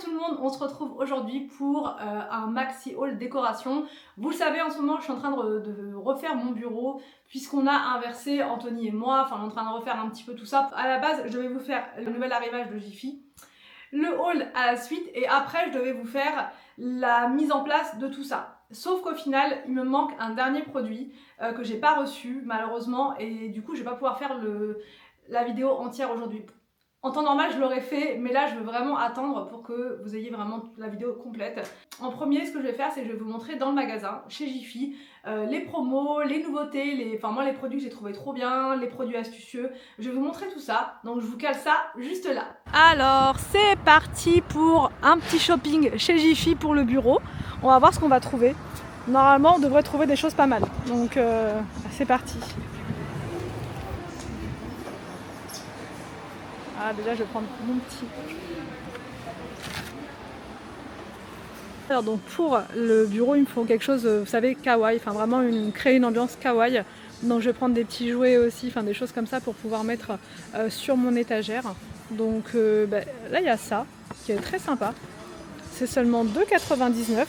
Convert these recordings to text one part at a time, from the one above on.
tout le monde, on se retrouve aujourd'hui pour un maxi haul décoration. Vous le savez, en ce moment je suis en train de refaire mon bureau puisqu'on a inversé, Anthony et moi, enfin on est en train de refaire un petit peu tout ça. À la base je devais vous faire le nouvel arrivage de Jiffy, le haul à la suite et après je devais vous faire la mise en place de tout ça. Sauf qu'au final il me manque un dernier produit que j'ai pas reçu malheureusement et du coup je vais pas pouvoir faire la vidéo entière aujourd'hui. En temps normal je l'aurais fait, mais là je veux vraiment attendre pour que vous ayez vraiment la vidéo complète. En premier, ce que je vais faire, c'est que je vais vous montrer dans le magasin, chez Jiffy, les promos, les nouveautés, enfin moi les produits que j'ai trouvé trop bien, les produits astucieux. Je vais vous montrer tout ça, donc je vous cale ça juste là. Alors c'est parti pour un petit shopping chez Jiffy pour le bureau. On va voir ce qu'on va trouver. Normalement on devrait trouver des choses pas mal, donc c'est parti. Ah déjà je vais prendre mon petit. Alors donc pour le bureau il me faut quelque chose, vous savez, kawaii, enfin vraiment créer une ambiance kawaii. Donc je vais prendre des petits jouets aussi, enfin des choses comme ça pour pouvoir mettre sur mon étagère. Donc là il y a ça qui est très sympa. C'est seulement 2,99 €.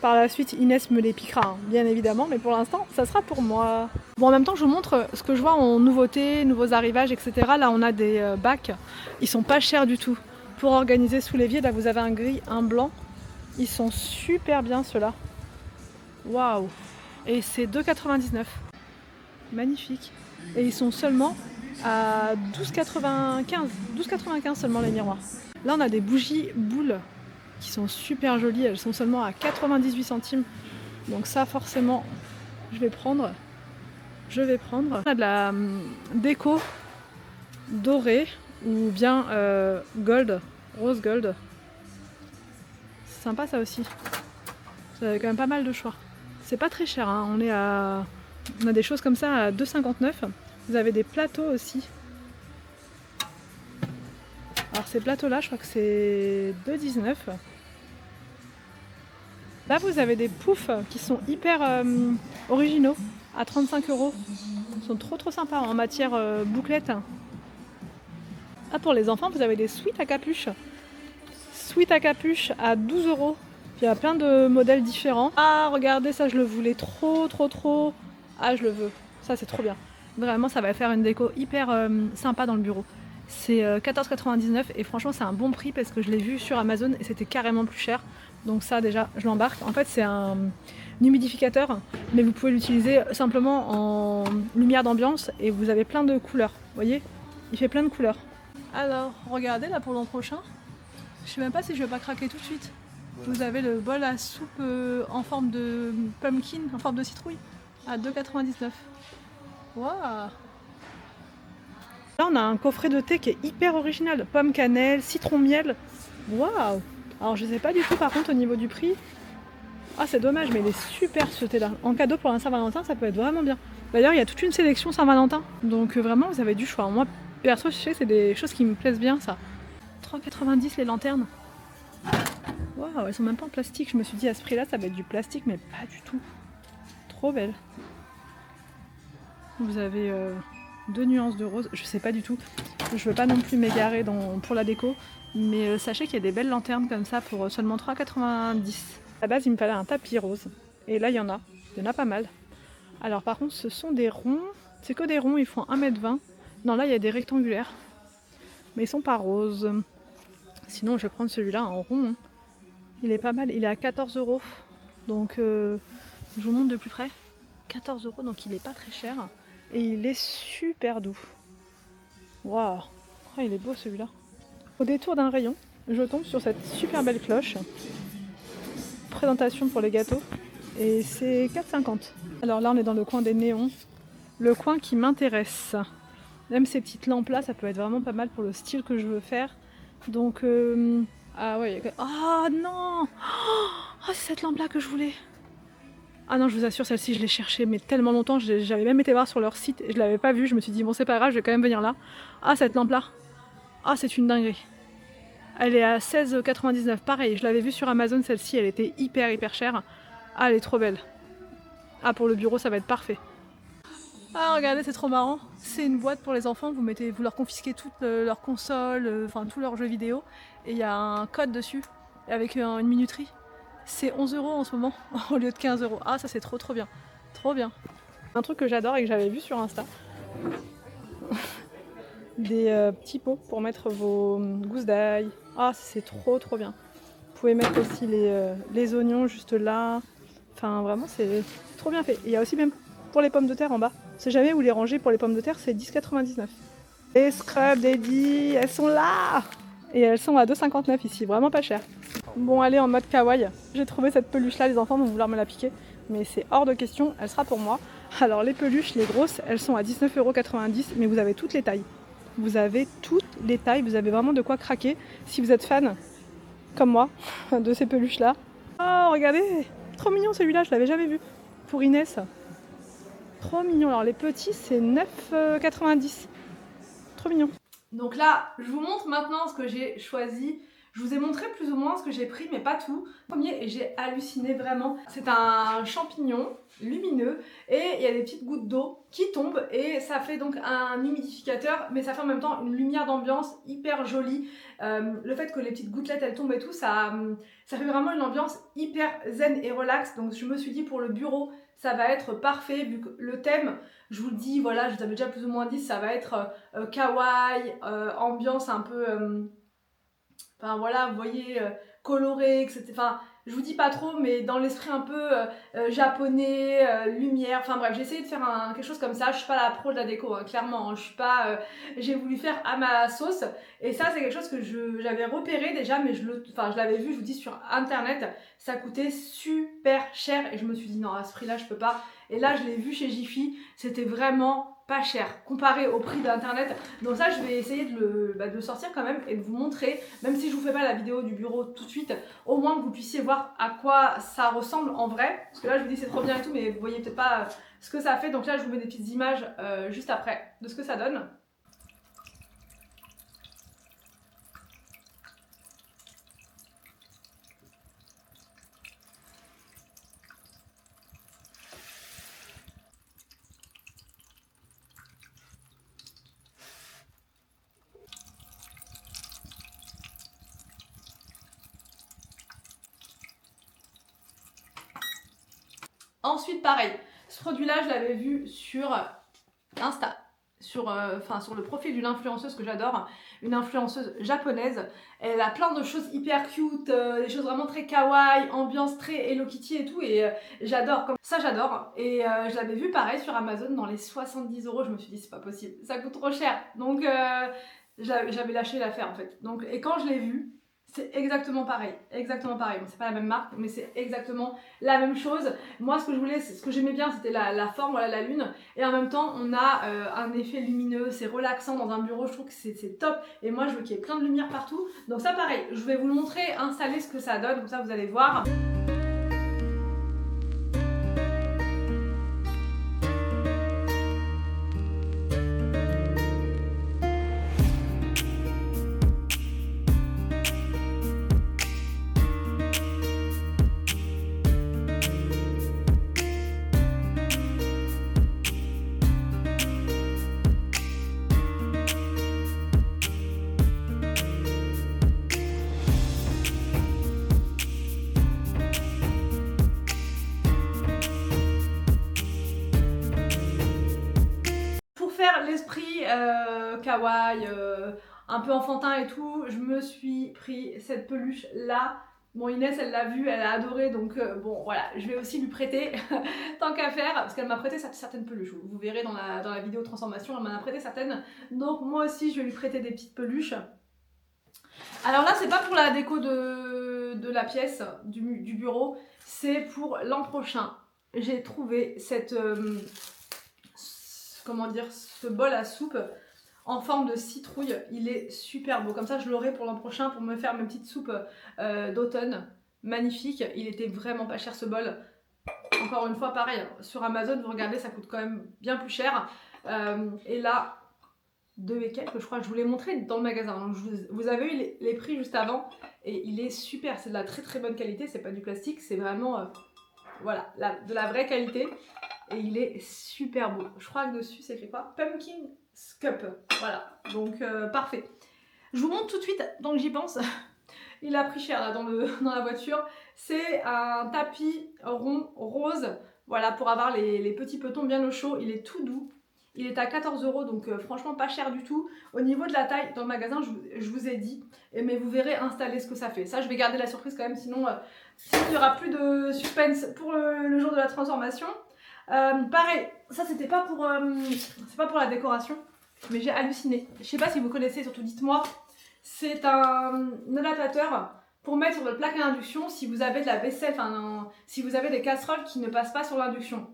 Par la suite Inès me les piquera hein, bien évidemment, mais pour l'instant ça sera pour moi. Bon, en même temps je vous montre ce que je vois en nouveautés, nouveaux arrivages, etc. Là on a des bacs, ils sont pas chers du tout. Pour organiser sous l'évier, là vous avez un gris, un blanc. Ils sont super bien ceux-là. Waouh! Et c'est 2,99 €. Magnifique. Et ils sont seulement à 12,95 seulement les miroirs. Là on a des bougies boules qui sont super jolies, elles sont seulement à 98 centimes. Donc ça forcément je vais prendre. On a de la déco dorée ou bien gold, rose gold. C'est sympa ça aussi. Vous avez quand même pas mal de choix. C'est pas très cher, hein. On a des choses comme ça à 2,59 €. Vous avez des plateaux aussi. Alors ces plateaux là je crois que c'est 2,19 €. Là vous avez des poufs qui sont hyper originaux à 35 €. Ils sont trop sympas en matière bouclette. Ah, pour les enfants vous avez des sweats à capuche. Sweat à capuche à 12 €. Il y a plein de modèles différents. Ah regardez ça, je le voulais trop. Ah je le veux, ça c'est trop bien. Vraiment ça va faire une déco hyper sympa dans le bureau. C'est 14,99 € et franchement c'est un bon prix parce que je l'ai vu sur Amazon et c'était carrément plus cher. Donc ça déjà je l'embarque. En fait c'est un humidificateur mais vous pouvez l'utiliser simplement en lumière d'ambiance et vous avez plein de couleurs. Vous voyez, il fait plein de couleurs. Alors regardez là pour l'an prochain. Je sais même pas si je vais pas craquer tout de suite. Vous avez le bol à soupe en forme de pumpkin, en forme de citrouille, à 2,99 €. Waouh! Là on a un coffret de thé qui est hyper original. Pomme cannelle, citron miel. Waouh! Alors je sais pas du tout par contre au niveau du prix. Ah c'est dommage mais il est super ce thé là. En cadeau pour un Saint-Valentin ça peut être vraiment bien. D'ailleurs il y a toute une sélection Saint-Valentin. Donc vraiment vous avez du choix. Moi perso je sais c'est des choses qui me plaisent bien ça. 3,90 € les lanternes. Waouh, elles sont même pas en plastique. Je me suis dit à ce prix là ça va être du plastique mais pas du tout. Trop belle. Vous avez deux nuances de rose. Je sais pas du tout. Je veux pas non plus m'égarer pour la déco. Mais sachez qu'il y a des belles lanternes comme ça pour seulement 3,90 €. À la base il me fallait un tapis rose. Et là il y en a pas mal. Alors par contre ce sont des ronds. C'est que des ronds, ils font 1,20 m. Non là il y a des rectangulaires. Mais ils sont pas roses. Sinon je vais prendre celui-là en rond. Il est pas mal, il est à 14 €. Donc je vous montre de plus près. 14 €, donc il est pas très cher. Et il est super doux. Waouh, oh, il est beau celui-là. Au détour d'un rayon, je tombe sur cette super belle cloche. Présentation pour les gâteaux. Et c'est 4,50 €. Alors là on est dans le coin des néons. Le coin qui m'intéresse. Même ces petites lampes là, ça peut être vraiment pas mal pour le style que je veux faire. Donc ah ouais. Oh non! Oh c'est cette lampe là que je voulais. Ah non je vous assure celle-ci je l'ai cherchée mais tellement longtemps, j'avais même été voir sur leur site et je l'avais pas vue, je me suis dit bon c'est pas grave, je vais quand même venir là. Ah cette lampe là. Ah c'est une dinguerie. Elle est à 16,99 €. Pareil, je l'avais vue sur Amazon celle-ci, elle était hyper chère. Ah elle est trop belle. Ah pour le bureau ça va être parfait. Ah regardez, c'est trop marrant. C'est une boîte pour les enfants, vous leur confisquez toutes leurs consoles, enfin tous leurs jeux vidéo, et il y a un code dessus, avec une minuterie. C'est 11 € en ce moment, au lieu de 15 €. Ah ça c'est trop bien. Trop bien. Un truc que j'adore et que j'avais vu sur Insta. Des petits pots pour mettre vos gousses d'ail. Ah c'est trop bien. Vous pouvez mettre aussi les oignons juste là. Enfin vraiment c'est trop bien fait. Et il y a aussi même pour les pommes de terre en bas. On sait jamais où les ranger pour les pommes de terre, c'est 10,99 €. Les scrubs d'Eddie, elles sont là. Et elles sont à 2,59 € ici, vraiment pas cher. Bon allez, en mode kawaii, j'ai trouvé cette peluche là, les enfants vont vouloir me la piquer. Mais c'est hors de question, elle sera pour moi. Alors les peluches, les grosses, elles sont à 19,90 €, mais vous avez toutes les tailles. Vous avez toutes les tailles, vous avez vraiment de quoi craquer si vous êtes fan, comme moi, de ces peluches là. Oh regardez, trop mignon celui-là, je l'avais jamais vu. Pour Inès. Trop mignon. Alors les petits c'est 9,90 €. Trop mignon. Donc là, je vous montre maintenant ce que j'ai choisi. Je vous ai montré plus ou moins ce que j'ai pris, mais pas tout. Premier, et j'ai halluciné vraiment. C'est un champignon lumineux et il y a des petites gouttes d'eau qui tombent et ça fait donc un humidificateur, mais ça fait en même temps une lumière d'ambiance hyper jolie. Le fait que les petites gouttelettes elles tombent et tout, ça fait vraiment une ambiance hyper zen et relax. Donc je me suis dit pour le bureau, ça va être parfait vu que le thème, je vous le dis, voilà, je vous avais déjà plus ou moins dit, ça va être kawaii, ambiance un peu, enfin voilà, vous voyez, coloré, etc. Enfin, je vous dis pas trop, mais dans l'esprit un peu japonais, lumière, enfin bref, j'ai essayé de faire quelque chose comme ça. Je suis pas la pro de la déco, hein, clairement, hein, je suis pas, j'ai voulu faire à ma sauce, et ça c'est quelque chose que j'avais repéré déjà, mais je l'avais vu, je vous dis, sur internet, ça coûtait super cher, et je me suis dit non, à ce prix là je peux pas, et là je l'ai vu chez Jiffy, c'était vraiment pas cher comparé au prix d'internet. Donc ça je vais essayer de le sortir quand même et de vous montrer, même si je vous fais pas la vidéo du bureau tout de suite, au moins que vous puissiez voir à quoi ça ressemble en vrai, parce que là je vous dis c'est trop bien et tout, mais vous voyez peut-être pas ce que ça fait. Donc là je vous mets des petites images juste après de ce que ça donne. Ensuite, pareil, ce produit-là, je l'avais vu sur Insta, sur le profil d'une influenceuse que j'adore, une influenceuse japonaise. Elle a plein de choses hyper cute, des choses vraiment très kawaii, ambiance très Hello Kitty et tout, et j'adore, comme ça j'adore. Et je l'avais vu pareil sur Amazon dans les 70 €, je me suis dit c'est pas possible, ça coûte trop cher. Donc j'avais lâché l'affaire en fait. Donc, et quand je l'ai vu, c'est exactement pareil, exactement pareil. Bon, c'est pas la même marque, mais c'est exactement la même chose. Moi, ce que je voulais, ce que j'aimais bien, c'était la forme, voilà, la lune. Et en même temps, on a un effet lumineux, c'est relaxant dans un bureau, je trouve que c'est top. Et moi, je veux qu'il y ait plein de lumière partout. Donc ça, pareil, je vais vous le montrer, installer ce que ça donne, comme ça vous allez voir. L'esprit kawaii, un peu enfantin et tout, je me suis pris cette peluche là. Bon, Inès elle l'a vue, elle a adoré, donc bon voilà, je vais aussi lui prêter tant qu'à faire, parce qu'elle m'a prêté certaines peluches, vous verrez dans la vidéo transformation, elle m'en a prêté certaines, donc moi aussi je vais lui prêter des petites peluches. Alors là c'est pas pour la déco de la pièce, du bureau, c'est pour l'an prochain. J'ai trouvé cette... comment dire, ce bol à soupe en forme de citrouille, il est super beau. Comme ça je l'aurai pour l'an prochain pour me faire mes petites soupes d'automne. Magnifique, il était vraiment pas cher ce bol. Encore une fois pareil, sur Amazon vous regardez ça coûte quand même bien plus cher. Et là, 2 et quelques, je crois que je vous l'ai montré dans le magasin. Donc vous avez eu les prix juste avant et il est super, c'est de la très bonne qualité, c'est pas du plastique, c'est vraiment voilà, de la vraie qualité. et il est super beau. Je crois que dessus c'est écrit quoi? Pumpkin Cup. Voilà, donc parfait. Je vous montre tout de suite, tant que j'y pense. Il a pris cher là dans la voiture. C'est un tapis rond rose, voilà, pour avoir les petits petons bien au chaud. Il est tout doux. Il est à 14 €, donc franchement pas cher du tout. Au niveau de la taille, dans le magasin, je vous ai dit, mais vous verrez installer ce que ça fait. Ça, je vais garder la surprise quand même, sinon il n'y aura plus de suspense pour le jour de la transformation. Pareil, ça c'est pas pour la décoration, mais j'ai halluciné. Je sais pas si vous connaissez, surtout dites-moi. C'est un adaptateur pour mettre sur votre plaque à induction si vous avez de la vaisselle, si vous avez des casseroles qui ne passent pas sur l'induction.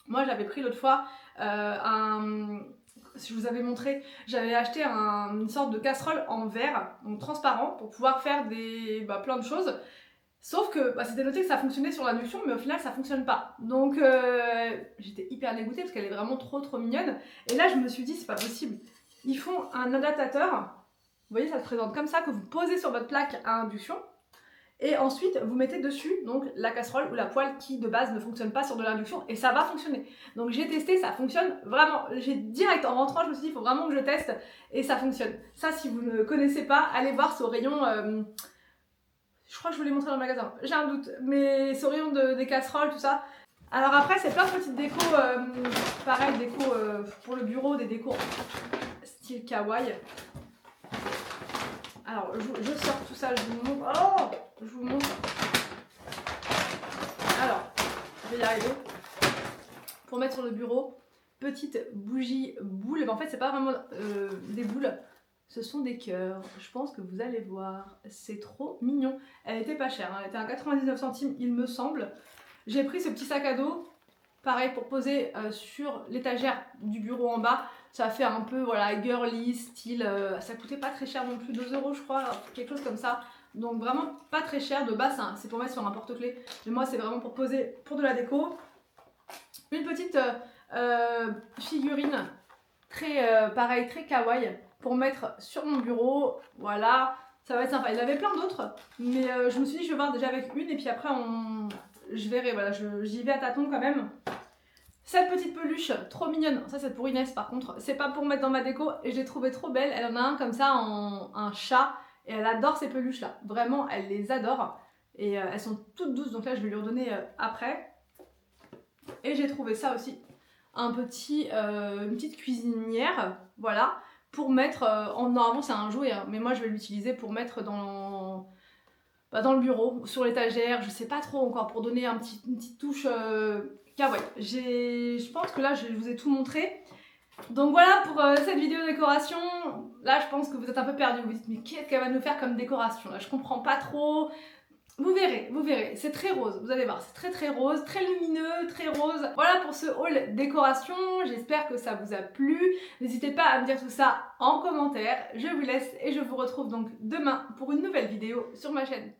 Moi j'avais pris l'autre fois je vous avais montré, j'avais acheté une sorte de casserole en verre, donc transparent, pour pouvoir faire plein de choses. Sauf que c'était noté que ça fonctionnait sur l'induction, mais au final ça fonctionne pas. Donc j'étais hyper dégoûtée parce qu'elle est vraiment trop mignonne. Et là je me suis dit c'est pas possible. Ils font un adaptateur. Vous voyez, ça se présente comme ça, que vous posez sur votre plaque à induction. Et ensuite, vous mettez dessus donc la casserole ou la poêle qui de base ne fonctionne pas sur de l'induction et ça va fonctionner. Donc j'ai testé, ça fonctionne vraiment. J'ai direct en rentrant, je me suis dit il faut vraiment que je teste et ça fonctionne. Ça, si vous ne connaissez pas, allez voir, c'est au rayon. Je crois que je vous l'ai montré dans le magasin, j'ai un doute, mais c'est au rayon des casseroles, tout ça. Alors après, c'est plein de petites décos, pareil, déco pour le bureau, des décos style kawaii. Alors, je sors tout ça, je vous montre. Oh, je vous montre. Alors, je vais y arriver. Pour mettre sur le bureau, petite bougie boule. En fait, c'est pas vraiment des boules, ce sont des cœurs. Je pense que vous allez voir. C'est trop mignon. Elle était pas chère, hein. Elle était à 99 centimes, il me semble. J'ai pris ce petit sac à dos, pareil, pour poser sur l'étagère du bureau en bas. Ça fait un peu, voilà, girly, style, ça coûtait pas très cher non plus, 2 € je crois, quelque chose comme ça. Donc vraiment pas très cher, de base c'est pour mettre sur un porte-clés. Mais moi c'est vraiment pour poser pour de la déco. Une petite figurine, pareil, très kawaii, pour mettre sur mon bureau, voilà. Ça va être sympa, il y en avait plein d'autres, mais je me suis dit je vais voir déjà avec une et puis après je verrai, voilà, j'y vais à tâtons quand même. Cette petite peluche, trop mignonne, ça c'est pour Inès par contre, c'est pas pour mettre dans ma déco et je l'ai trouvée trop belle. Elle en a un comme ça, un chat, et elle adore ces peluches là, vraiment elle les adore. Et elles sont toutes douces, donc là je vais lui redonner après. Et j'ai trouvé ça aussi, une petite cuisinière, voilà, pour mettre, normalement c'est un jouet, hein, mais moi je vais l'utiliser pour mettre dans le bureau, sur l'étagère, je sais pas trop encore, pour donner une petite touche kawaii. Je pense que là je vous ai tout montré. Donc voilà pour cette vidéo décoration. Là je pense que vous êtes un peu perdus, vous vous dites mais qu'est-ce qu'elle va nous faire comme décoration là, je comprends pas trop. Vous verrez, c'est très rose, vous allez voir, c'est très rose, très lumineux, très rose. Voilà pour ce haul décoration, j'espère que ça vous a plu. N'hésitez pas à me dire tout ça en commentaire. Je vous laisse et je vous retrouve donc demain pour une nouvelle vidéo sur ma chaîne.